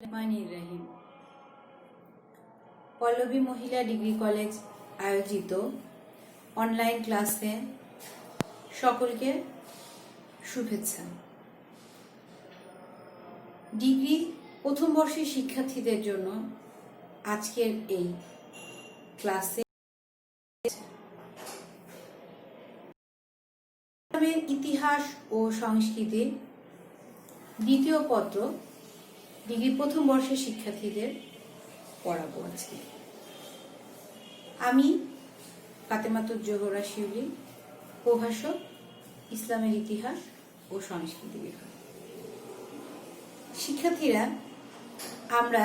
রহিম। পল্লবী মহিলা degree college আয়োজিত online ক্লাসে সকলকে শুভেচ্ছা। ডিগ্রি প্রথম বর্ষের শিক্ষার্থীদের জন্য আজকের এই ক্লাসে ইতিহাস ও সংস্কৃতির দ্বিতীয় পত্র ডিগ্রি প্রথম বর্ষের শিক্ষার্থীদের পড়াবো আজকে। আমি ফাতেমাতুজ জোহরা শিউলি, প্রভাষক, ইসলামের ইতিহাস ও সংস্কৃতি বিভাগ। শিক্ষার্থীরা, আমরা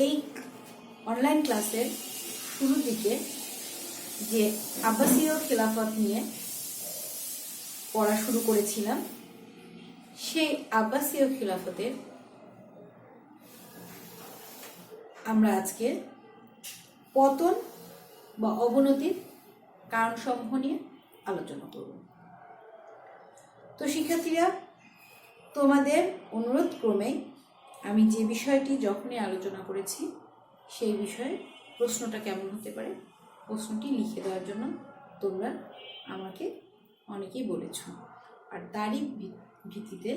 এই অনলাইন ক্লাসের শুরুর দিকে যে আব্বাসীয় খিলাফত নিয়ে পড়া শুরু করেছিলাম, সেই আব্বাসীয় খিলাফতের আমরা আজকে পতন বা অবনতির কারণসমূহ নিয়ে আলোচনা করব। তো শিক্ষার্থীরা, তোমাদের অনুরোধ ক্রমে আমি যে বিষয়টি যখনই আলোচনা করেছি সেই বিষয়ে প্রশ্নটা কেমন হতে পারে প্রশ্নটি লিখে দেওয়ার জন্য তোমরা আমাকে অনেকেই বলেছ। আর তারই ভিত্তিতে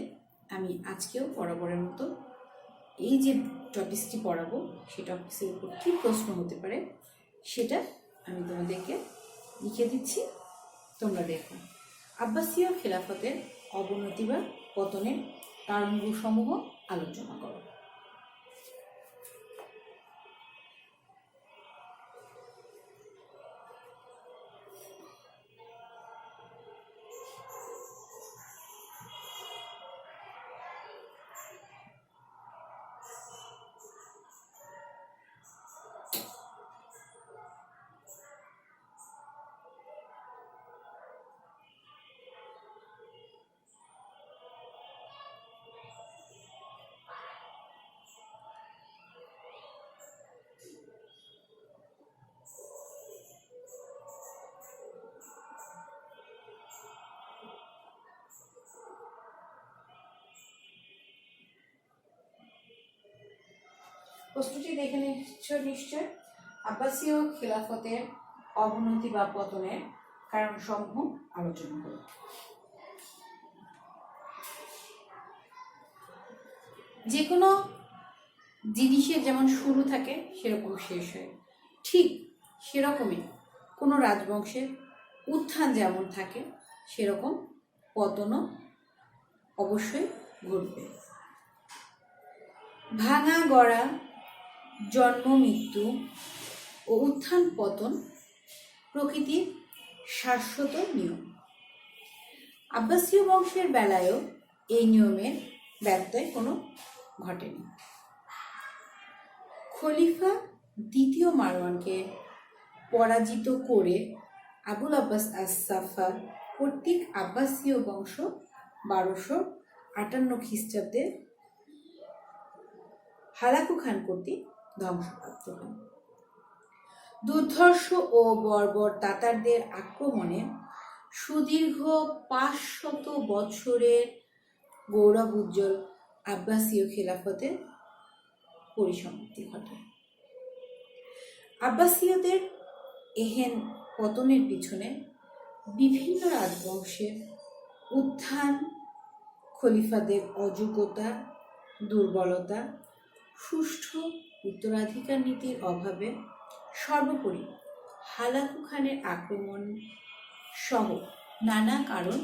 আমি আজকেও বরাবরের মতো এই যে টপিকসটি পড়াবো সেই টপিকসের উপর কী প্রশ্ন হতে পারে সেটা আমি তোমাদেরকে লিখে দিচ্ছি, তোমরা দেখো। আব্বাসীয় খেলাফতের অবনতি বা পতনের কারণসমূহ আলোচনা করো। প্রশ্নটি দেখে নিচ্ছ নিশ্চয়। আব্বাসীয় খিলাফতের অবনতি বা পতনের কারণসমূহ আলোচনা করব। যে কোনো জিনিসের যেমন শুরু থাকে সেরকম শেষ হয়, ঠিক সেরকমই কোনো রাজবংশের উত্থান যেমন থাকে সেরকম পতনও অবশ্যই ঘটবে। ভাঙা গড়া, জন্ম মৃত্যু ও উত্থান পতন প্রকৃতির শাশ্বত নিয়ম। আব্বাসীয় বংশের বেলায়ও এই নিয়মের ব্যত্যয় কোনো ঘটেনি। খলিফা দ্বিতীয় মারওয়ানকে পরাজিত করে আবুল আব্বাস আস-সাফার কর্তৃক আব্বাসীয় বংশ 1258 খ্রিস্টাব্দে হালাকু খান কর্তৃক ধ্বংসপ্রাপ্ত হন। দুর্ধর্ষ ও বর্বর তাতারদের আক্রমণে সুদীর্ঘ 500 বছরের গৌরব উজ্জ্বল আব্বাসীয় খেলাফতের পরিসমাপ্তি ঘটে। আব্বাসীয়দের এহেন পতনের পিছনে বিভিন্ন রাজবংশের উত্থান, খলিফাদের অযোগ্যতা, দুর্বলতা, সুষ্ঠু উত্তরাধিকার নীতির অভাবে, সর্বোপরি হালাকু খানের আক্রমণ সহ নানা কারণ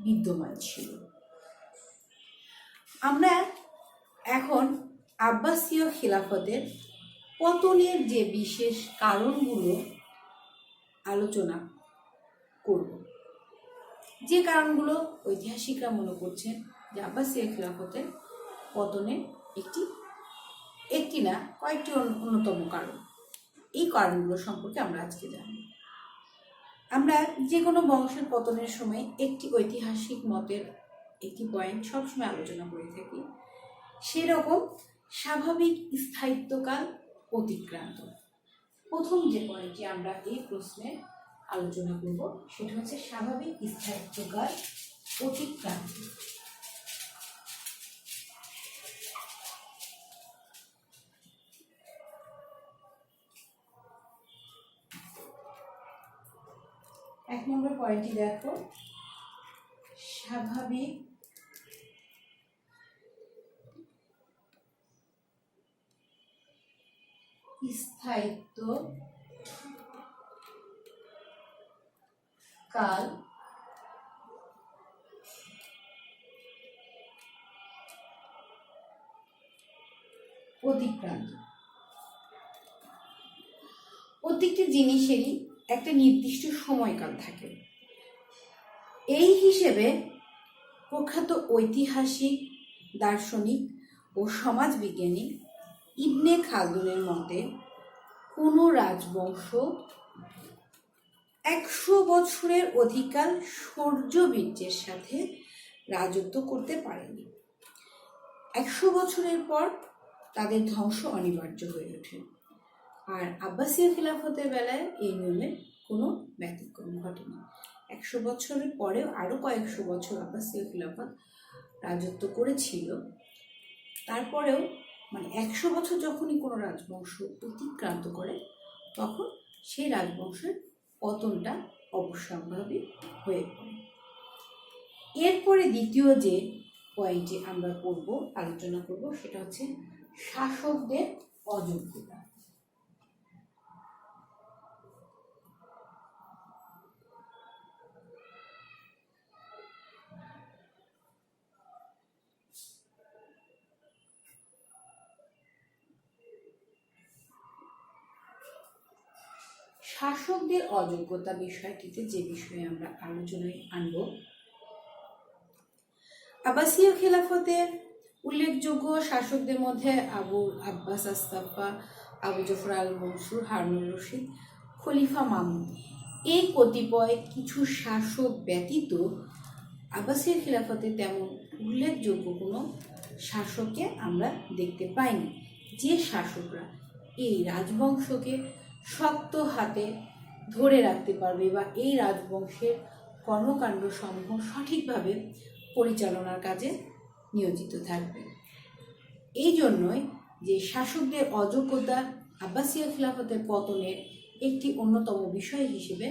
বিদ্যমান ছিল। আমরা এখন আব্বাসীয় খিলাফতের পতনের যে বিশেষ কারণগুলো আলোচনা করব, যে কারণগুলো ঐতিহাসিকরা মনে করছেন যে আব্বাসীয় খিলাফতের পতনের একটি না কয়েকটি অন্যতম কারণ, এই কারণগুলো সম্পর্কে আমরা আজকে জানি। আমরা যে কোনো বংশের পতনের সময় একটি ঐতিহাসিক মতের একটি পয়েন্ট সবসময় আলোচনা করে থাকি, সেরকম স্বাভাবিক স্থায়িত্বকাল অতিক্রান্ত। প্রথম যে পয়েন্টটি আমরা এই প্রশ্নে আলোচনা করব সেটা হচ্ছে স্বাভাবিক স্থায়িত্বকাল অতিক্রান্ত। এক নম্বর পয়েন্টটি দেখো, স্বাভাবিক স্থায়িত্ব কাল অতিক্রান্ত। প্রত্যেকটি জিনিসেরই একটা নির্দিষ্ট সময়কাল থাকে। এই হিসেবে প্রখ্যাত ঐতিহাসিক, দার্শনিক ও সমাজবিজ্ঞানী ইবনে খালদুনের মতে কোনো রাজবংশ 100 বছরের অধিককাল শৌর্যবীর্যের সাথে রাজত্ব করতে পারেনি। 100 বছরের পর তাদের ধ্বংস অনিবার্য হয়ে ওঠে। আর আব্বাসীয় খিলাফতের বেলায় এই নিয়মের কোনো ব্যতিক্রম ঘটেনি। 100 বছরের পরেও আরও কয়েকশো বছর আব্বাসীয় খিলাফত রাজত্ব করেছিল। তারপরেও 100 বছর যখনই কোনো রাজবংশ অতিক্রান্ত করে, তখন সেই রাজবংশের পতনটা অবশ্যম্ভাবী হয়ে পড়ে। এরপরে দ্বিতীয় যে পয়েন্টে আমরা আলোচনা করব সেটা হচ্ছে শাসকদের অযোগ্যতা। শাসকদের অযোগ্যতা বিষয়টিতে যে বিষয়ে আমরা আলোচনায় আনব, আব্বাসীয় খেলাফতের উল্লেখযোগ্য শাসকদের মধ্যে আবু আব্বাস আস্তাফা, আবু জাফর আল মনসুর, হারুনুর রশিদ, খলিফা মামুন, এই কতিপয় কিছু শাসক ব্যতীত আব্বাসীয় খেলাফতে তেমন উল্লেখযোগ্য কোনো শাসককে আমরা দেখতে পাইনি, যে শাসকরা এই রাজবংশকে শক্ত হাতে ধরে রাখতে পারবে বা এই রাজবংশের কর্মকাণ্ড সমূহ সঠিকভাবে পরিচালনার কাজে নিয়োজিত থাকবে। এই জন্যই যে শাসকদের অযোগ্যতা আব্বাসীয় খিলাফতের পতনের একটি অন্যতম বিষয় হিসেবে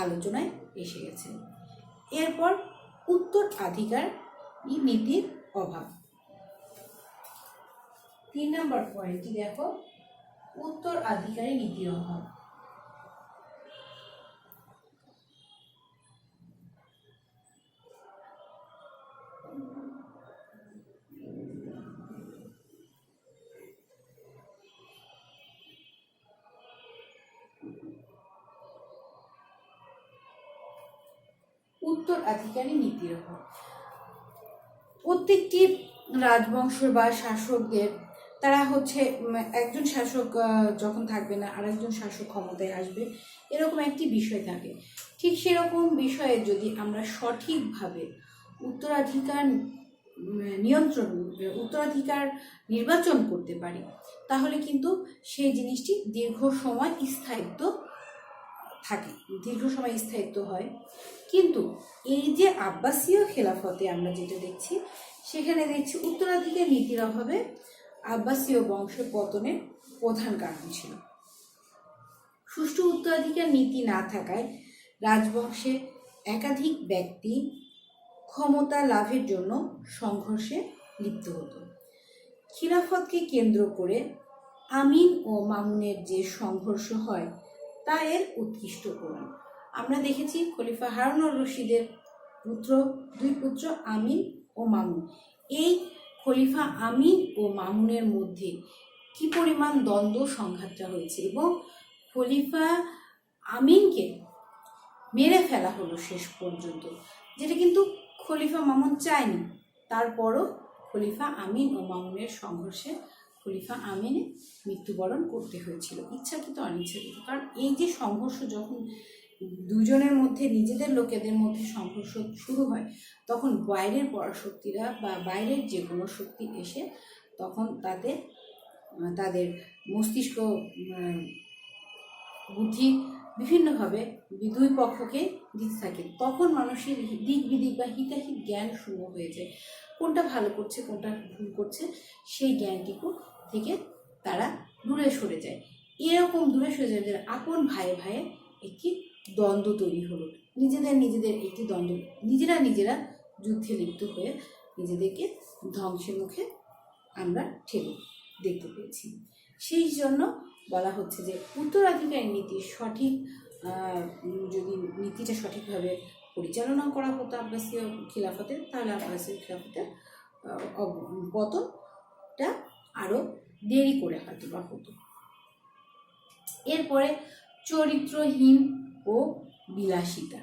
আলোচনায় এসে গেছে। এরপর উত্তরাধিকার নীতির অভাব। 3 নম্বর পয়েন্টটি দেখো, উত্তরাধিকারী নীতির অভাব। উত্তরাধিকারী নীতির অভাব। প্রত্যেকটি রাজবংশ বা শাসকদের তারা একজন শাসক যখন থাকবে না আরেকজন শাসক ক্ষমতায় আসবে, এরকম একটি বিষয় থাকে। ঠিক সেরকম বিষয়ে যদি আমরা সঠিকভাবে উত্তরাধিকার নির্বাচন করতে পারি, তাহলে কিন্তু সেই জিনিসটি দীর্ঘ সময় স্থায়িত্ব হয়। কিন্তু এই যে আব্বাসীয় খেলাফতে আমরা যেটা দেখছি, সেখানে দেখছি উত্তরাধিকার নীতির অভাবে আব্বাসীয় বংশের পতনের প্রধান কারণ ছিল। সুষ্ঠু উত্তরাধিকার নীতি না থাকায় রাজবংশে একাধিক ব্যক্তি ক্ষমতা লাভের জন্য সংঘর্ষে লিপ্ত হতো। খিলাফতকে কেন্দ্র করে আমিন ও মামুনের যে সংঘর্ষ হয়, তা এর উৎকৃষ্ট প্রমাণ। আমরা দেখেছি খলিফা হারুনুর রশিদের দুই পুত্র আমিন ও মামুন, এই খলিফা আমিন ও মামুনের মধ্যে কি পরিমাণ দ্বন্দ্ব সংঘাতটা হয়েছে, এবং খলিফা আমিনকে মেরে ফেলা হলো শেষ পর্যন্ত, যেটা কিন্তু খলিফা মামুন চায়নি। তারপরও খলিফা আমিন ও মামুনের সংঘর্ষে খলিফা আমিনে মৃত্যুবরণ করতে হয়েছিল, ইচ্ছাকৃত অনিচ্ছাকৃত। কারণ এই যে সংঘর্ষ, যখন দুজনের মধ্যে, নিজেদের লোকেদের মধ্যে সংঘর্ষ শুরু হয়, তখন বাইরের পরাশক্তিরা বা বাইরের যে কোনো শক্তি এসে তখন তাদের মস্তিষ্ক, বুদ্ধি বিভিন্নভাবে দুই পক্ষকে দিতে থাকে। তখন মানুষের দিক বিদিক বা হিতাহিত জ্ঞান শূন্য হয়ে যায়। কোনটা ভালো করছে কোনটা ভুল করছে সেই জ্ঞানটুকু থেকে তারা দূরে সরে যায়। এরকম দূরে সরে যায় যে আপন ভাই ভাইয়ে একটি দ্বন্দ্ব তৈরি হলো, নিজেদের একটি দ্বন্দ্ব, নিজেরা যুদ্ধে লিপ্ত হয়ে নিজেদেরকে ধ্বংসের মুখে আমরা ঠেলে দেখতে পেয়েছি। সেই জন্য বলা হচ্ছে যে উত্তরাধিকারী নীতির সঠিক যদি নীতিটা সঠিকভাবে পরিচালনা করা হতো আব্বাসীয় খিলাফতের, তাহলে আব্বাসীয় খিলাফতের পতনটা আরও দেরি করে হয়তো বা হতো। এরপরে চরিত্রহীন ও বিলাসিতা।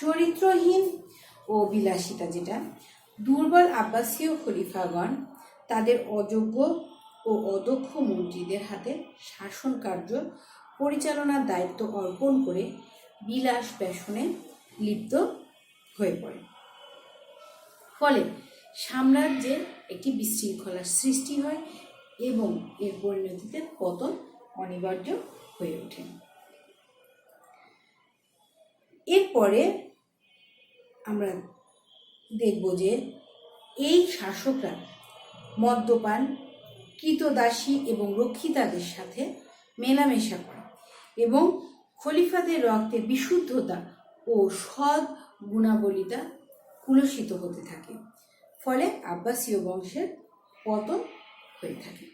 চরিত্রহীন ও বিলাসিতা যেটা, দুর্বল আব্বাসীয় খলিফাগণ তাদের অযোগ্য ও অদক্ষ মন্ত্রীদের হাতে শাসন কার্য পরিচালনার দায়িত্ব অর্পণ করে বিলাস ব্যসনে লিপ্ত হয়ে পড়ে। ফলে সাম্রাজ্যের একটি বিশৃঙ্খলার সৃষ্টি হয় এবং এর পরিণতিতে পতন অনিবার্য হয়ে ওঠে। এরপরে আমরা দেখব যে এই শাসকরা মদ্যপান, কৃতদাসী এবং রক্ষিতাদের সাথে মেলামেশা করে এবং খলিফাদের রক্তে বিশুদ্ধতা ও সৎ গুণাবলিতা কুলসিত হতে থাকে। ফলে আব্বাসীয় বংশের পতন হয়ে থাকে।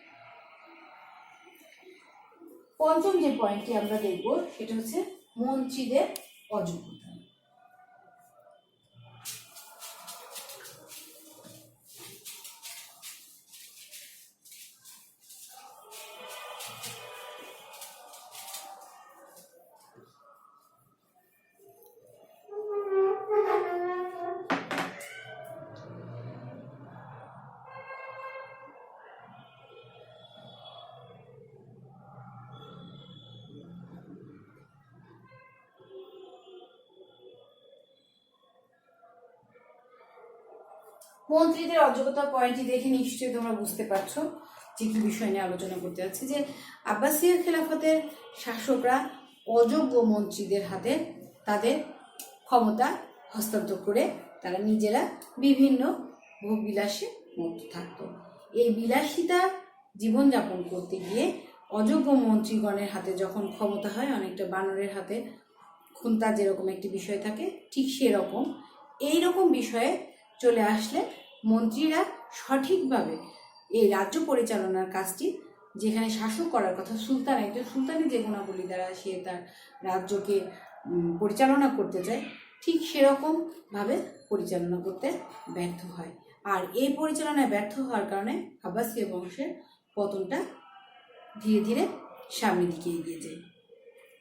পঞ্চম যে পয়েন্টটি আমরা দেখব সেটা হচ্ছে মন্ত্রীদের অযোগ্যতা। মন্ত্রীদের অযোগ্যতা পয়েন্টটি দেখে নিশ্চয়ই তোমরা বুঝতে পারছো যে কি বিষয় নিয়ে আলোচনা করতে যাচ্ছি, যে আব্বাসীয় খেলাফতের শাসকরা অযোগ্য মন্ত্রীদের হাতে তাদের ক্ষমতা হস্তান্তর করে তারা নিজেরা বিভিন্ন ভোগবিলাসে মত্ত থাকত। এই বিলাসিতা জীবনযাপন করতে গিয়ে অযোগ্য মন্ত্রীগণের হাতে যখন ক্ষমতা হয়, অনেকটা বানরের হাতে খুন্তা যেরকম একটি বিষয় থাকে, ঠিক সেরকম এইরকম বিষয়ে চলে আসলে মন্ত্রীরা সঠিকভাবে এই রাজ্য পরিচালনার কাজটি, যেখানে শাসক করার কথা সুলতান, একজন সুলতানের যে গুণাবলী দ্বারা সে তার রাজ্যকে পরিচালনা করতে চায়, ঠিক সেরকমভাবে পরিচালনা করতে ব্যর্থ হয়। আর এই পরিচালনায় ব্যর্থ হওয়ার কারণে আব্বাসীয় বংশের পতনটা ধীরে ধীরে সামনের দিকে এগিয়ে যায়।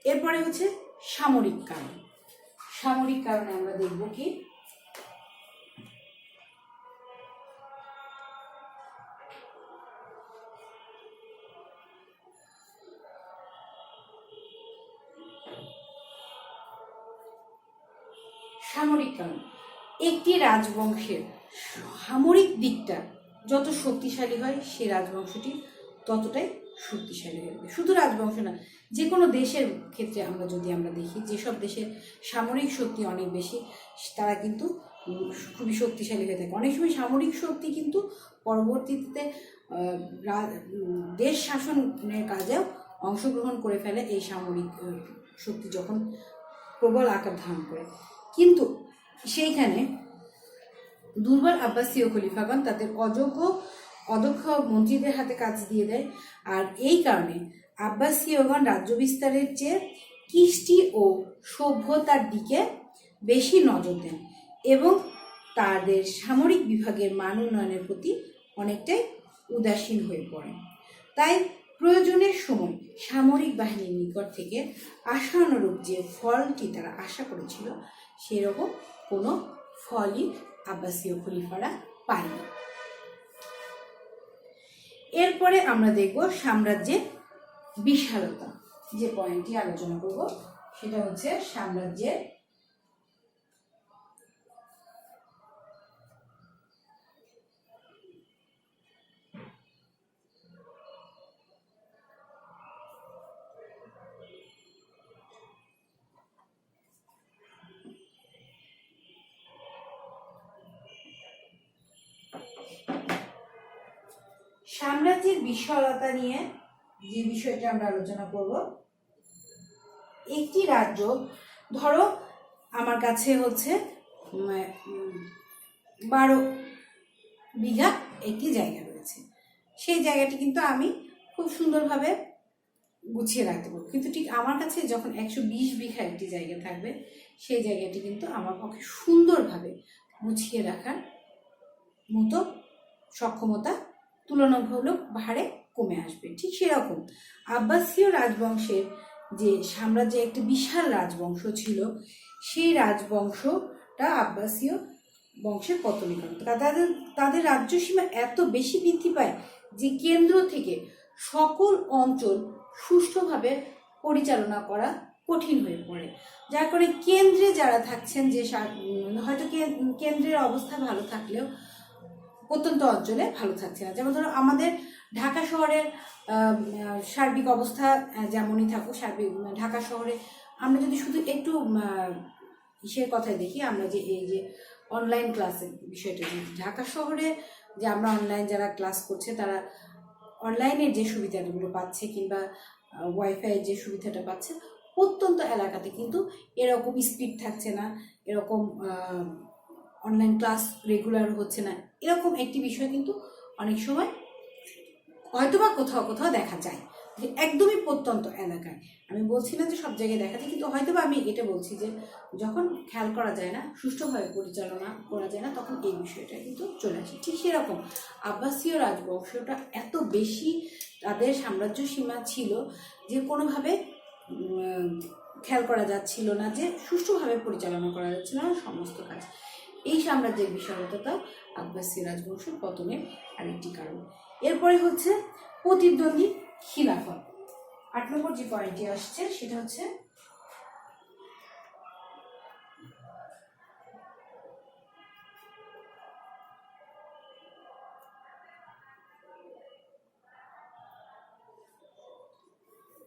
এরপরে হচ্ছে সামরিক কারণ। সামরিক কারণে আমরা দেখব কি, সামরিক কারণ। একটি রাজবংশের সামরিক দিকটা যত শক্তিশালী হয়, সে রাজবংশটি ততটাই শক্তিশালী হবে। শুধু রাজবংশ না, যে কোনো দেশের ক্ষেত্রে আমরা দেখি, যেসব দেশের সামরিক শক্তি অনেক বেশি, তারা কিন্তু খুবই শক্তিশালী হয়ে থাকে। অনেক সময় সামরিক শক্তি কিন্তু পরবর্তীতে দেশ শাসনের কাজেও অংশগ্রহণ করে ফেলে, এই সামরিক শক্তি যখন প্রবল আকার ধারণ করে। কিন্তু সেইখানে দুর্বল আব্বাসীয় খলিফাগণ তাদের অদক্ষ মন্ত্রীদের হাতে কাজ দিয়ে দেয়। আর এই কারণে আব্বাসীয়গণ রাজ্য বিস্তারের চেয়ে কৃষ্টি ও সভ্যতার দিকে বেশি নজর দেন এবং তাদের সামরিক বিভাগের মান উন্নয়নের প্রতি অনেকটাই উদাসীন হয়ে পড়েন। তাই প্রয়োজনের সময় সামরিক বাহিনীর নিকট থেকে আশানুরূপ যে ফলটি তারা আশা করেছিল, সেরকম কোনো ফলই আব্বাসীয় খলিফারা পায়নি। এরপরে আমরা দেখব সাম্রাজ্যের বিশালতা। যে পয়েন্টটি আলোচনা করব সেটা হচ্ছে সাম্রাজ্যের বিশালতা নিয়ে যে বিষয়টা আমরা আলোচনা করব। একটি রাজ্য, ধরো আমার কাছে হচ্ছে 12 বিঘা একটি জায়গা রয়েছে, সেই জায়গাটি কিন্তু আমি খুব সুন্দরভাবে গুছিয়ে রাখতে পারবো, কিন্তু ঠিক আমার কাছে যখন 120 বিঘা একটি জায়গা থাকবে, সেই জায়গাটি কিন্তু আমার পক্ষে সুন্দরভাবে গুছিয়ে রাখার মতো সক্ষমতা তুলনামূলক হারে কমে আসবে। ঠিক সেরকম আব্বাসীয় রাজবংশের যে সাম্রাজ্যে একটা বিশাল রাজবংশ ছিল, সেই রাজবংশটা আব্বাসীয় বংশের পতনের কারণে তাদের রাজ্যসীমা এত বেশি বৃদ্ধি পায় যে কেন্দ্র থেকে সকল অঞ্চল সুষ্ঠুভাবে পরিচালনা করা কঠিন হয়ে পড়ে, যার কারণে কেন্দ্রে যারা থাকছেন, যে হয়তো কেন্দ্রের অবস্থা ভালো থাকলেও প্রত্যন্ত অঞ্চলে ভালো থাকছে না। যেমন ধরো আমাদের ঢাকা শহরের সার্বিক অবস্থা যেমনই থাকুক, ঢাকা শহরে আমরা যদি শুধু একটু ইসের কথাই দেখি, আমরা যে এই যে অনলাইন ক্লাসের বিষয়টা, ঢাকা শহরে যে আমরা অনলাইন যারা ক্লাস করছে তারা অনলাইনের যে সুবিধাগুলো পাচ্ছে কিংবা ওয়াইফাই যে সুবিধাটা পাচ্ছে, প্রত্যন্ত এলাকাতে কিন্তু এরকম স্পিড থাকছে না, এরকম অনলাইন ক্লাস রেগুলার হচ্ছে না, এরকম একটি বিষয় কিন্তু অনেক সময় হয়তোবা কোথাও কোথাও দেখা যায়, যে একদমই প্রত্যন্ত এলাকায়। আমি বলছি না যে সব জায়গায় দেখা যায়, কিন্তু হয়তোবা আমি এটা বলছি যে যখন খেয়াল করা যায় না, সুষ্ঠুভাবে পরিচালনা করা যায় না, তখন এই বিষয়টা কিন্তু চলে আসে। ঠিক সেরকম আব্বাসীয় রাজবংশটা এত বেশি তাদের সাম্রাজ্য সীমা ছিল যে কোনোভাবে খেয়াল করা যাচ্ছিল না, যে সুষ্ঠুভাবে পরিচালনা করা যাচ্ছিল না সমস্ত কাজ। এই সাম্রাজ্যের বিশালতা আব্বাসীয় রাজবংশের পতনের আরেকটি কারণ। এরপরে হচ্ছে প্রতিদ্বন্দ্বী খিলাফত। 8 নম্বর যে পয়েন্টটি আসছে সেটা হচ্ছে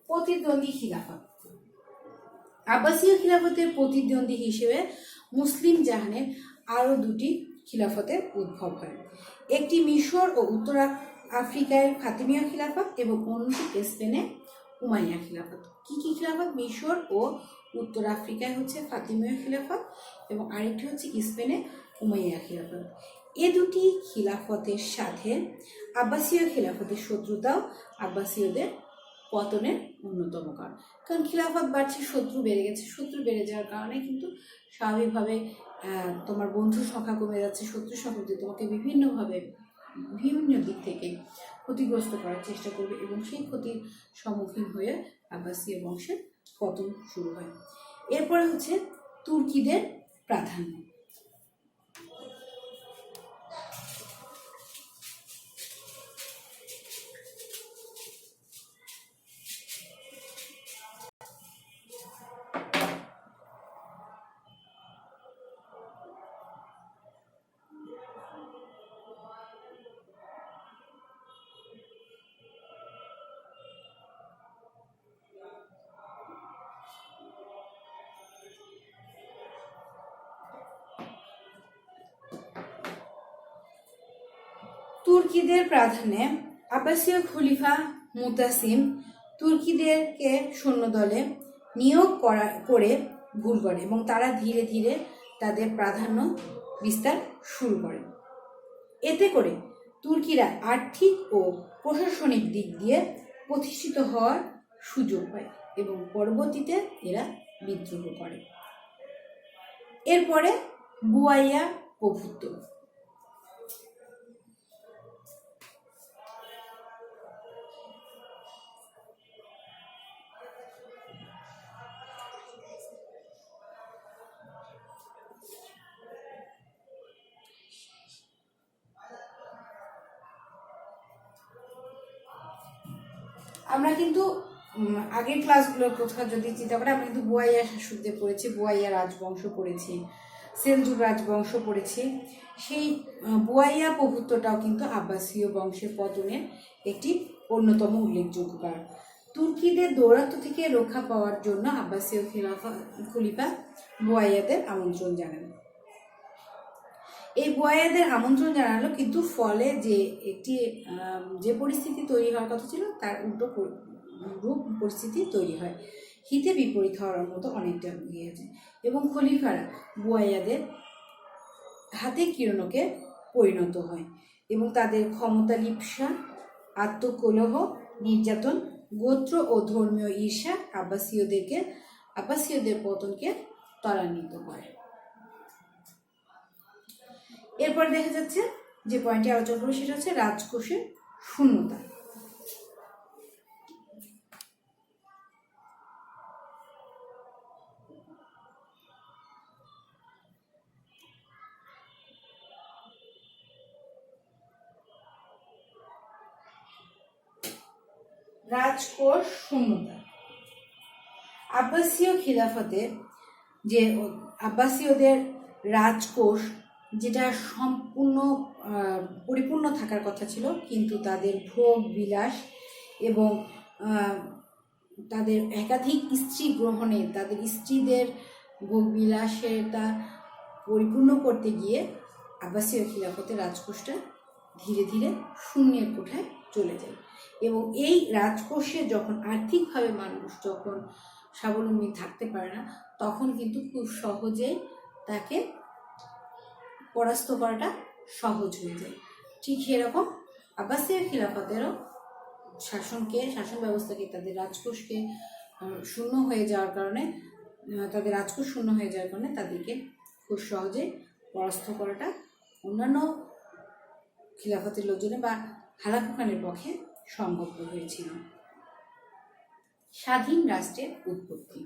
প্রতিদ্বন্দ্বী খিলাফত। আব্বাসীয় খিলাফতের প্রতিদ্বন্দ্বী হিসেবে মুসলিম জাহানের আরও 2টি খিলাফতের উদ্ভব হয়। একটি মিশর ও উত্তর আফ্রিকায় ফাতিমীয় খিলাফত এবং অন্যটি স্পেনে উমাইয়া খিলাফত। কি কি খিলাফত? মিশর ও উত্তর আফ্রিকায় হচ্ছে ফাতিমীয় খিলাফত এবং আরেকটি হচ্ছে স্পেনে উমাইয়া খিলাফত। এ দুটি খিলাফতের সাথে আব্বাসীয় খিলাফতের শত্রুতাও আব্বাসীয়দের পতনের অন্যতম কারণ। কারণ খিলাফত বাড়ছে, শত্রু বেড়ে গেছে, শত্রু বেড়ে যাওয়ার কারণে কিন্তু স্বাভাবিকভাবে তোমার বন্ধুর সংখ্যা কমে যাচ্ছে, শত্রুর সংখ্যা তোমাকে বিভিন্নভাবে বিভিন্ন দিক থেকে ক্ষতিগ্রস্ত করার চেষ্টা করবে এবং সেই ক্ষতির সম্মুখীন হয়ে আব্বাসীয় বংশের পতন শুরু হয়। এরপরে হচ্ছে তুর্কিদের প্রাধান্য। তুর্কিদের প্রাধান্যে আব্বাসীয় খলিফা মুতাসিম তুর্কিদেরকে সৈন্যদলে নিয়োগ করে ভুল করে এবং তারা ধীরে ধীরে তাদের প্রাধান্য বিস্তার শুরু করে। এতে করে তুর্কিরা আর্থিক ও প্রশাসনিক দিক দিয়ে প্রতিষ্ঠিত হওয়ার সুযোগ পায় এবং পরবর্তীতে এরা বিদ্রোহ করে। এরপরে বুয়াইয়া প্রভুত্ব। আমরা কিন্তু আগের ক্লাসগুলোর কথা যদি চিন্তা করে, আমরা কিন্তু বুয়াইয়া শাসকদের পড়েছি, বুয়াইয়া রাজবংশ পড়েছি, সেলজুক রাজবংশ পড়েছি। সেই বুয়াইয়া প্রভুত্বটাও কিন্তু আব্বাসীয় বংশের পতনের একটি অন্যতম উল্লেখযোগ্য কারণ। তুর্কিদের দৌরাত্ম্য থেকে রক্ষা পাওয়ার জন্য আব্বাসীয় খলিফা বুয়াইয়াদের আমন্ত্রণ জানান। এই বুয়াইয়াদের আমন্ত্রণ জানালো, কিন্তু ফলে যে পরিস্থিতি তৈরি হওয়ার কথা ছিল তার উল্টো রূপ পরিস্থিতি তৈরি হয়, হিতে বিপরীত হওয়ার মতো অনেকটা গিয়েছে, এবং খলিফারা বুয়াইয়াদের হাতে কিরণকে পরিণত হয় এবং তাদের ক্ষমতা লিপ্সা, আত্মকলহ, নির্যাতন, গোত্র ও ধর্মীয় ঈর্ষা আব্বাসীয়দের পতনকে ত্বরান্বিত করে। এরপর দেখা যাচ্ছে যে পয়েন্টটি আলোচনা করবো সেটা হচ্ছে রাজকোষের শূন্যতা। রাজকোষ শূন্যতা। আব্বাসীয় খিলাফতে যে আব্বাসীয়দের রাজকোষ যেটা সম্পূর্ণ পরিপূর্ণ থাকার কথা ছিল, কিন্তু তাদের ভোগ বিলাস এবং তাদের একাধিক স্ত্রী গ্রহণে তাদের স্ত্রীদের ভোগ বিলাসেরটা পরিপূর্ণ করতে গিয়ে আব্বাসীয় খিলাফতের রাজকোষটা ধীরে ধীরে শূন্যের কোঠায় চলে যায়, এবং এই রাজকোষে যখন আর্থিকভাবে মানুষ যখন স্বাবলম্বী থাকতে পারে না, তখন কিন্তু খুব সহজেই তাকে পরাস্ত করাটা সহজ হয়ে যায়। ঠিক এরকম আব্বাসীয় খিলাফতেরও শাসন ব্যবস্থাকে, তাদের রাজকোষকে শূন্য হয়ে যাওয়ার কারণে, তাদের রাজকোষ শূন্য হয়ে যাওয়ার কারণে তাদেরকে খুব সহজে পরাস্ত করাটা অন্যান্য খিলাফতের লোকজনে বা হালাকু খানের পক্ষে সম্ভব হয়েছিল। স্বাধীন রাষ্ট্রের উৎপত্তি।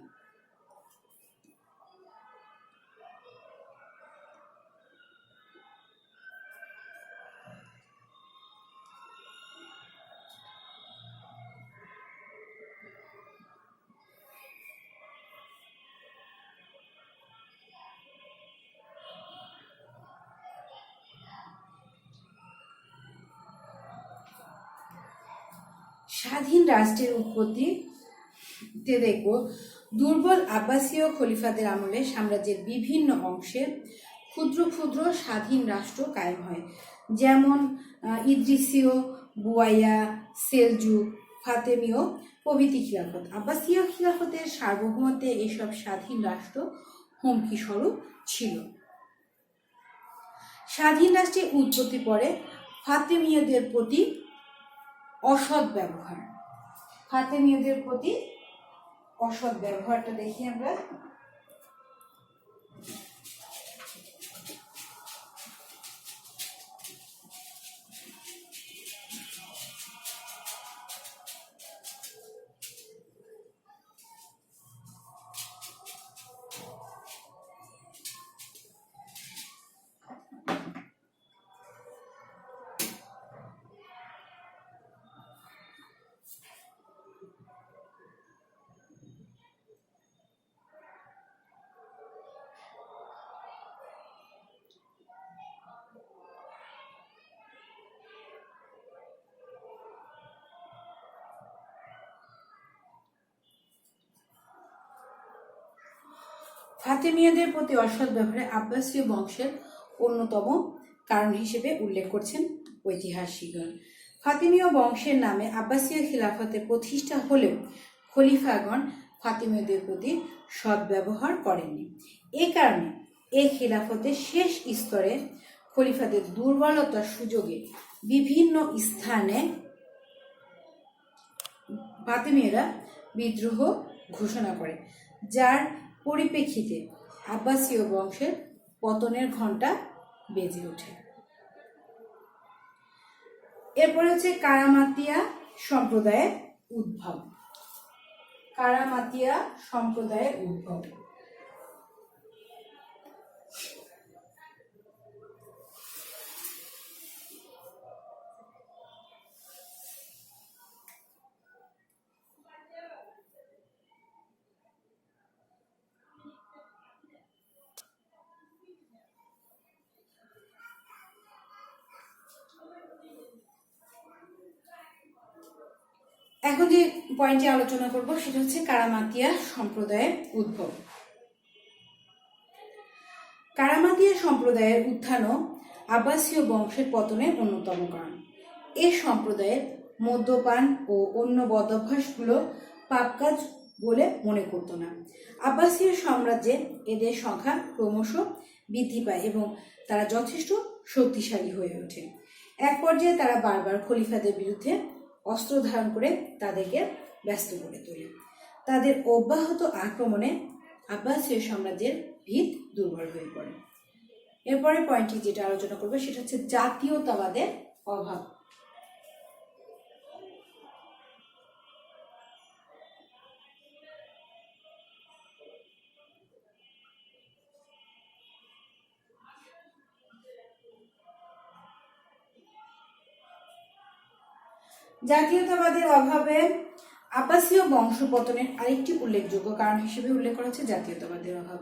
স্বাধীন রাষ্ট্রের উৎপত্তিতে দেখব, দুর্বল আব্বাসীয় খলিফাদের আমলে সাম্রাজ্যের বিভিন্ন অংশে ক্ষুদ্র ক্ষুদ্র স্বাধীন রাষ্ট্র কায়েম হয়, যেমন ইদ্রিসীয়, বুয়াইয়া, সেলজুক, ফাতেমীয় প্রভৃতি খিলাফত। আব্বাসীয় খিলাফতের সার্বভৌমত্বে এসব স্বাধীন রাষ্ট্র হুমকি স্বরূপ ছিল। স্বাধীন রাষ্ট্রের উৎপত্তি পরে ফাতেমীয়দের প্রতি অসৎ ব্যবহার। ফাতেমীয়দের প্রতি অসৎ ব্যবহারটা দেখি আমরা। ফাতেমীয়দের প্রতি অসৎ ব্যবহারে আব্বাসীয় বংশের অন্যতম কারণ হিসেবে উল্লেখ করছেন ঐতিহাসিকগণ। ফাতেমীয় বংশের নামে আব্বাসীয় খিলাফতের প্রতিষ্ঠা হলেও খলিফাগণ ফাতেমীয়দের প্রতি সদ্ব্যবহার করেননি। এ কারণে এই খিলাফতের শেষ স্তরে খলিফাদের দুর্বলতার সুযোগে বিভিন্ন স্থানে ফাতেমীয়রা বিদ্রোহ ঘোষণা করে, যার পরিপ্রেক্ষিতে আব্বাসীয় বংশের পতনের ঘণ্টা বেজে ওঠে। এরপরে হচ্ছে কারামাতিয়া সম্প্রদায়ের উদ্ভব। কারামাতিয়া সম্প্রদায়ের উদ্ভব। এখন যে পয়েন্টে আলোচনা করব সেটা হচ্ছে কারামাতিয়া সম্প্রদায়ের উদ্ভব। কারামাতিয়া সম্প্রদায়ের উত্থানও আব্বাসীয় বংশের পতনের অন্যতম কারণ। এ সম্প্রদায়ের মদ্যপান ও অন্য বদভ্যাসগুলো পাপ কাজ বলে মনে করত না। আব্বাসীয় সাম্রাজ্যে এদের সংখ্যা ক্রমশ বৃদ্ধি পায় এবং তারা যথেষ্ট শক্তিশালী হয়ে ওঠে। এক পর্যায়ে তারা বারবার খলিফাদের বিরুদ্ধে অস্ত্র ধারণ করে তাদেরকে ব্যস্ত করে তোলে। তাদের অব্যাহত আক্রমণে আব্বাসীয় সাম্রাজ্যের ভিত দুর্বল হয়ে পড়ে। এরপরে পয়েন্টটি যেটা আলোচনা করবে সেটা হচ্ছে জাতীয়তাবাদের অভাব। জাতীয়তাবাদের অভাবে আব্বাসীয় বংশপতনের আরেকটি উল্লেখযোগ্য কারণ হিসেবে উল্লেখ করা হচ্ছে জাতীয়তাবাদের অভাব।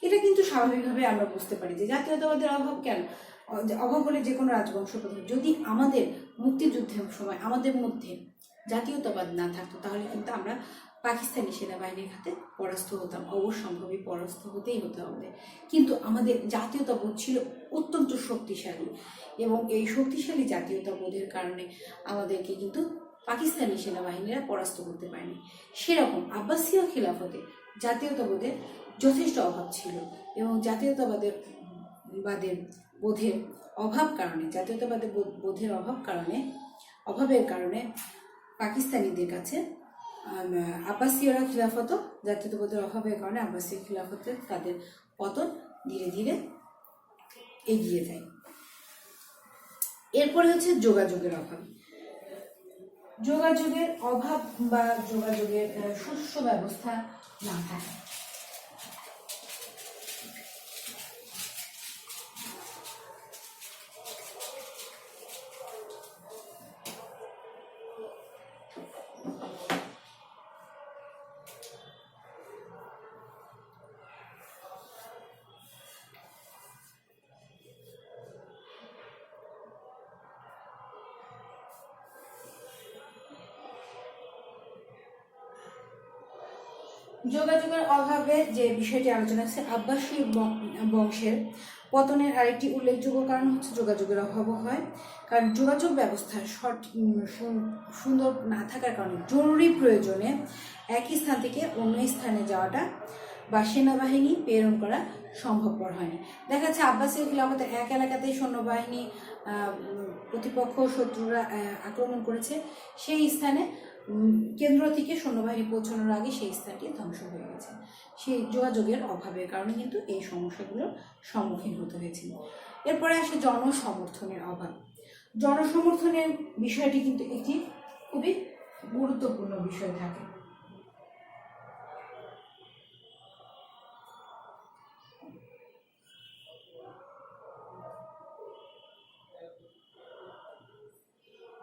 এটা কিন্তু স্বাভাবিকভাবে আমরা বুঝতে পারি যে জাতীয়তাবাদের অভাব কেন, অভাব হলে যে কোনো রাজবংশ পতন। যদি আমাদের মুক্তিযুদ্ধের সময় আমাদের মধ্যে জাতীয়তাবাদ না থাকতো তাহলে কিন্তু আমরা পাকিস্তানি সেনাবাহিনীর হাতে পরাস্ত হতাম, অবশ্যম্ভাবী পরাস্ত হতেই হতো আমাদের। কিন্তু আমাদের জাতীয়তাবোধ ছিল অত্যন্ত শক্তিশালী এবং এই শক্তিশালী জাতীয়তাবোধের কারণে আমাদেরকে কিন্তু পাকিস্তানি সেনাবাহিনীরা পরাস্ত করতে পারেনি। সেরকম আব্বাসীয় খিলাফতে জাতীয়তাবোধের যথেষ্ট অভাব ছিল এবং জাতীয়তাবাদের বোধের অভাবের কারণে পাকিস্তানিদের কাছে আব্বাসীয়রা খিলাফত জাতীয়তাবোধের অভাবের কারণে আব্বাসীয় খিলাফতে তাদের পতন ধীরে ধীরে এগিয়ে যায়। এরপরে হচ্ছে যোগাযোগের অভাব। যোগাযোগের অভাব বা যোগাযোগের সুষ্ঠু ব্যবস্থা না থাকে। যোগাযোগের অভাবে যে বিষয়টি আলোচনা হচ্ছে আব্বাসী বংশের পতনের আরেকটি উল্লেখযোগ্য কারণ হচ্ছে যোগাযোগের অভাবও হয়। কারণ যোগাযোগ ব্যবস্থা সুন্দর না থাকার কারণে জরুরি প্রয়োজনে একই স্থান থেকে অন্য স্থানে যাওয়াটা বা সেনাবাহিনী প্রেরণ করা সম্ভবপর হয়নি। দেখা যাচ্ছে আব্বাসীয় খিলাফতের এক এলাকাতেই সৈন্যবাহিনী প্রতিপক্ষ শত্রুরা আক্রমণ করেছে, সেই স্থানে কেন্দ্র থেকে সৈন্যবাহিনী পৌঁছানোর আগে সেই স্থানটি ধ্বংস হয়ে গেছে। সেই যোগাযোগের অভাবের কারণে কিন্তু এই সমস্যাগুলোর সম্মুখীন হতে হয়েছিল। এরপরে আসে জনসমর্থনের অভাব। জনসমর্থনের বিষয়টি কিন্তু একটি খুবই গুরুত্বপূর্ণ বিষয় থাকে।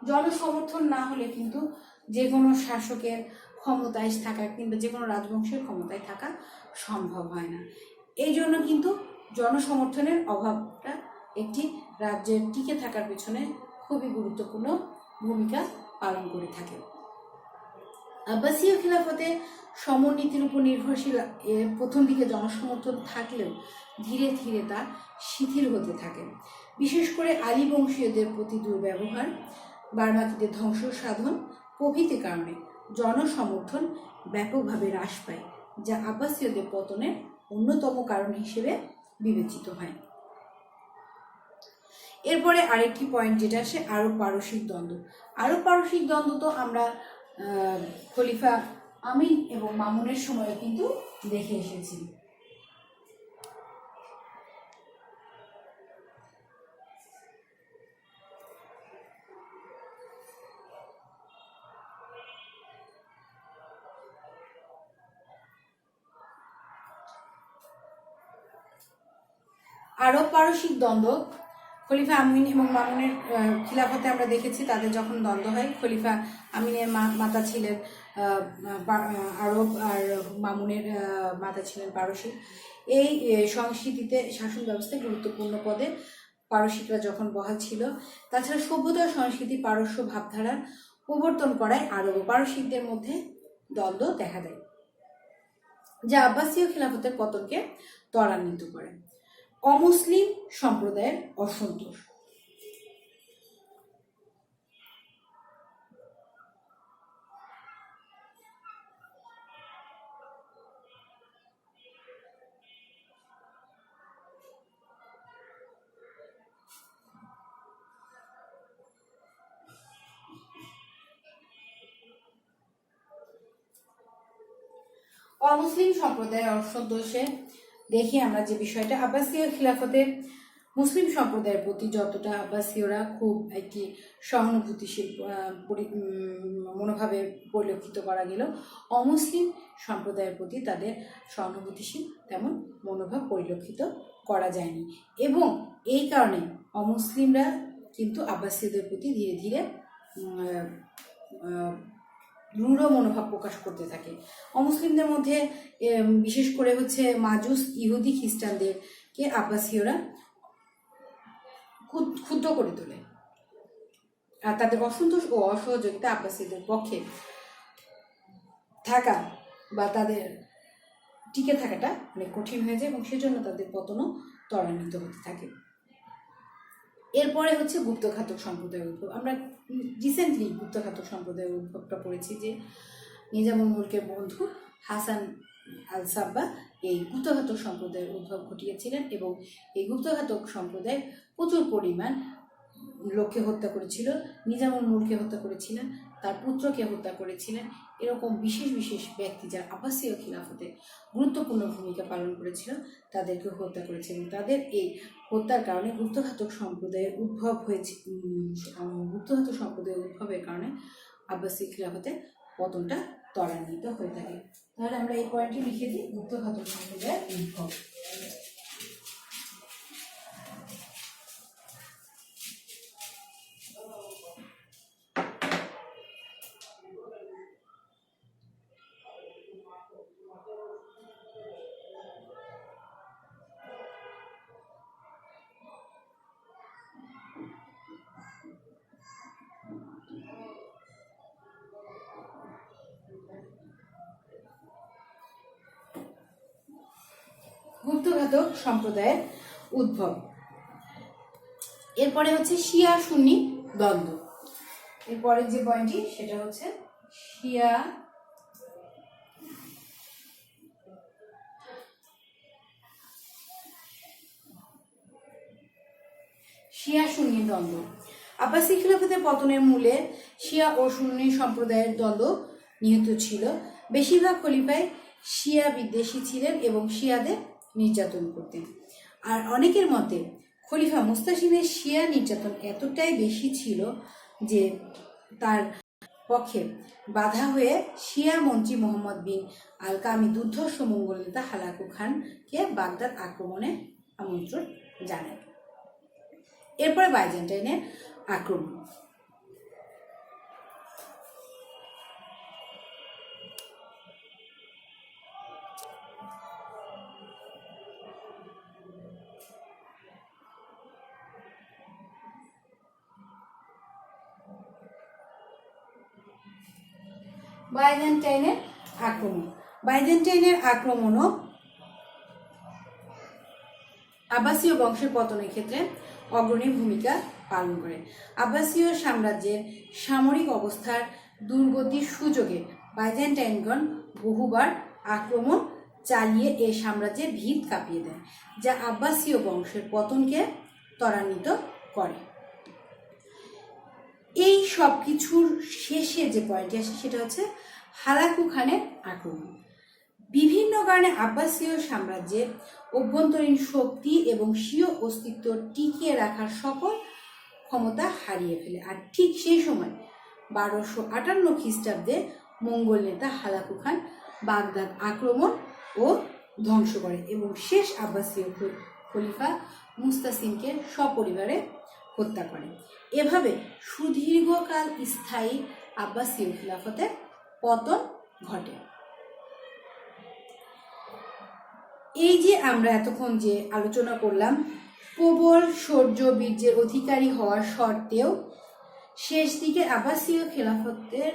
জনসমর্থন না হলে কিন্তু যে কোনো শাসকের ক্ষমতায় থাকা কিংবা যে কোনো রাজবংশের ক্ষমতায় থাকা সম্ভব হয় না। এই জন্য কিন্তু জনসমর্থনের অভাবটা একটি রাজ্যের টিকে থাকার পেছনে খুবই গুরুত্বপূর্ণ ভূমিকা পালন করে থাকে। আব্বাসীয় খিলাফতে সমরনীতির উপর নির্ভরশীল প্রথম দিকে জনসমর্থন থাকলেও ধীরে ধীরে তা শিথিল হতে থাকে। বিশেষ করে আলী বংশীয়দের প্রতি দুর্ব্যবহার, বার্মাকিদের ধ্বংস সাধন প্রভৃতি কারণে জনসমর্থন ব্যাপকভাবে হ্রাস পায়, যা আব্বাসীয়দের পতনের অন্যতম কারণ হিসেবে বিবেচিত হয়। এরপরে আরেকটি পয়েন্ট যেটা আসে আরব পারসিক দ্বন্দ্ব। আরব পারসিক দ্বন্দ্ব তো আমরা খলিফা আমিন এবং মামুনের সময় কিন্তু দেখে এসেছি। আরব পারসিক দ্বন্দ্ব খলিফা আমিন এবং মামুনের খিলাফতে আমরা দেখেছি। তাদের যখন দ্বন্দ্ব হয়, খলিফা আমিনের মাতা ছিলেন আরব আর মামুনের মাতা ছিলেন পারসী। এই সংস্কৃতিতে শাসন ব্যবস্থায় গুরুত্বপূর্ণ পদে পারসিকরা যখন বহাল ছিল। তাছাড়া সভ্যতা ও সংস্কৃতি পারস্য ভাবধারার প্রবর্তন করায় আরব ও পারসিকদের মধ্যে দ্বন্দ্ব দেখা দেয়, যা আব্বাসীয় খিলাফতের পতনকে ত্বরান্বিত করে। অমুসলিম সম্প্রদায়ের অসন্তোষ। অমুসলিম সম্প্রদায়ের অসন্তোষে দেখি আমরা যে বিষয়টা, আব্বাসীয় খিলাফতের মুসলিম সম্প্রদায়ের প্রতি যতটা আব্বাসীয়রা খুব একটি সহানুভূতিশীল মনোভাবে পরিলক্ষিত করা গেল, অমুসলিম সম্প্রদায়ের প্রতি তাদের সহানুভূতিশীল তেমন মনোভাব পরিলক্ষিত করা যায়নি, এবং এই কারণে অমুসলিমরা কিন্তু আব্বাসীয়দের প্রতি ধীরে ধীরে দৃঢ় মনোভাব প্রকাশ করতে থাকে। অমুসলিমদের মধ্যে বিশেষ করে হচ্ছে মাজুস ইহুদি খ্রিস্টানদেরকে আব্বাসীয়রা ক্ষুব্ধ করে তোলে, আর তাদের অসন্তোষ ও অসহযোগিতা আব্বাসীদের পক্ষে থাকা বা তাদের টিকে থাকাটা অনেক কঠিন হয়ে যায়, এবং সেজন্য তাদের পতনও ত্বরান্বিত হতে থাকে। এরপরে হচ্ছে গুপ্তঘাতক সম্প্রদায়ের উদ্ভব। আমরা রিসেন্টলি গুপ্তঘাতক সম্প্রদায়ের উদ্ভবটা পড়েছি, যে নিজামুল মুলকের বন্ধু হাসান আল সাব্বা এই গুপ্তঘাতক সম্প্রদায়ের উদ্ভব ঘটিয়েছিলেন, এবং এই গুপ্তঘাতক সম্প্রদায় প্রচুর পরিমাণ লোককে হত্যা করেছিল। নিজামুল মুলকে হত্যা করেছিলেন, তার পুত্রকে হত্যা করেছিলেন। এরকম বিশেষ বিশেষ ব্যক্তি যারা আব্বাসীয় খিলাফতে গুরুত্বপূর্ণ ভূমিকা পালন করেছিল তাদেরকে হত্যা করেছিলেন। তাদের এই হত্যার কারণে গুপ্তঘাতক সম্প্রদায়ের উদ্ভব হয়েছে। গুপ্তঘাতক সম্প্রদায়ের উদ্ভবের কারণে আব্বাসীয় খিলাফতে পতনটা ত্বরান্বিত হয়ে থাকে। তাহলে আমরা এই পয়েন্টটি লিখে দিই, গুপ্তঘাতক সম্প্রদায়ের উদ্ভব। গুপ্তঘাতক সম্প্রদায়ের উদ্ভব। এরপরে হচ্ছে শিয়া সুন্নি দ্বন্দ্ব। এরপরে যে পয়েন্টটি সেটা হচ্ছে শিয়া সুন্নি দ্বন্দ্ব। আব্বাসী খিলাফতের পতনের মূলে শিয়া ও সুন্নি সম্প্রদায়ের দ্বন্দ্ব নিহিত ছিল। বেশিরভাগ খলিফায় শিয়া বিদ্বেষী ছিলেন এবং শিয়াদের নির্যাতন করতেন। আর অনেকের মতে খলিফা মুস্তাসিমের শিয়া নির্যাতন এতটাই বেশি ছিল যে তার পক্ষে বাধা হয়ে শিয়া মন্ত্রী মোহাম্মদ বিন আল কামি দুর্ধর্ষ মঙ্গল নেতা হালাকু খানকে বাগদাদ আক্রমণে আমন্ত্রণ জানায়। এরপরে বাইজেন্টাইনের আক্রমণ। বাইজেন্টাইনের আক্রমণও আব্বাসীয় বংশের পতনের ক্ষেত্রে অগ্রণী ভূমিকা পালন করে। আব্বাসীয় সাম্রাজ্যের সামরিক অবস্থার দুর্গতির সুযোগে বাইজেন্টাইনগণ বহুবার আক্রমণ চালিয়ে এ সাম্রাজ্যের ভিত কাঁপিয়ে দেয়, যা আব্বাসীয় বংশের পতনকে ত্বরান্বিত করে। এই সব কিছুর শেষে যে পয়েন্টটি আসে সেটা হচ্ছে হালাকু খানের আক্রমণ। বিভিন্ন কারণে আব্বাসীয় সাম্রাজ্যের অভ্যন্তরীণ শক্তি এবং স্বীয় অস্তিত্ব টিকিয়ে রাখার সকল ক্ষমতা হারিয়ে ফেলে। আর ঠিক সেই সময় 1258 খ্রিস্টাব্দে মঙ্গল নেতা হালাকু খান বাগদাদ আক্রমণ ও ধ্বংস করে এবং শেষ আব্বাসীয় খলিফা মুস্তাসিমকে সপরিবারে হত্যা করে। এভাবে সুদীর্ঘকাল স্থায়ী আব্বাসীয় খিলাফতের পতন ঘটে। এই যে আমরা এতক্ষণ যে আলোচনা করলাম, প্রবল শৌর্য বীর্যের অধিকারী হওয়ার সত্ত্বেও শেষ দিকে আব্বাসীয় খেলাফতের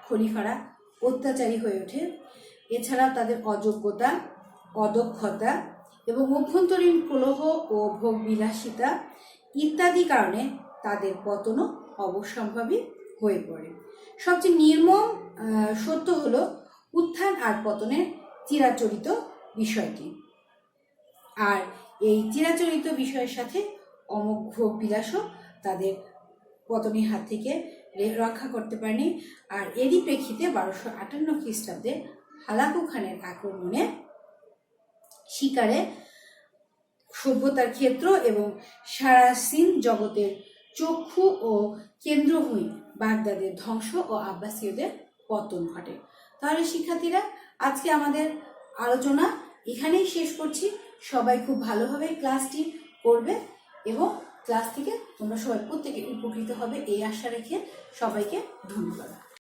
খলিফারা অত্যাচারী হয়ে ওঠে। এছাড়াও তাদের অযোগ্যতা, অদক্ষতা এবং অভ্যন্তরীণ কলহ ও ভোগবিলাসিতা ইত্যাদি কারণে তাদের পতনও অবশ্যম্ভাবী হয়ে পড়ে। সবচেয়ে নির্মম সত্য হলো উত্থান আর পতনের চিরাচরিত বিষয়টি। আর এই চিরাচরিত বিষয়ের সাথে অমোঘ ভোগ বিলাসও তাদের পতনের হাত থেকে রক্ষা করতে পারেনি। আর এরই প্রেক্ষিতে 1258 খ্রিস্টাব্দে হালাকু খানের আক্রমণে শিকারে সভ্যতার ক্ষেত্র এবং সারা সিন্ধ জগতের চক্ষু ও কেন্দ্রভূমি বাগদাদের ধ্বংস ও আব্বাসীয়দের পতন ঘটে। তাহলে শিক্ষার্থীরা, আজকে আমাদের আলোচনা এখানেই শেষ করছি। সবাই খুব ভালোভাবে ক্লাসটি করবে এবং ক্লাস থেকে তোমরা সবাই প্রত্যেকে উপকৃত হবে এই আশা রেখে সবাইকে ধন্যবাদ।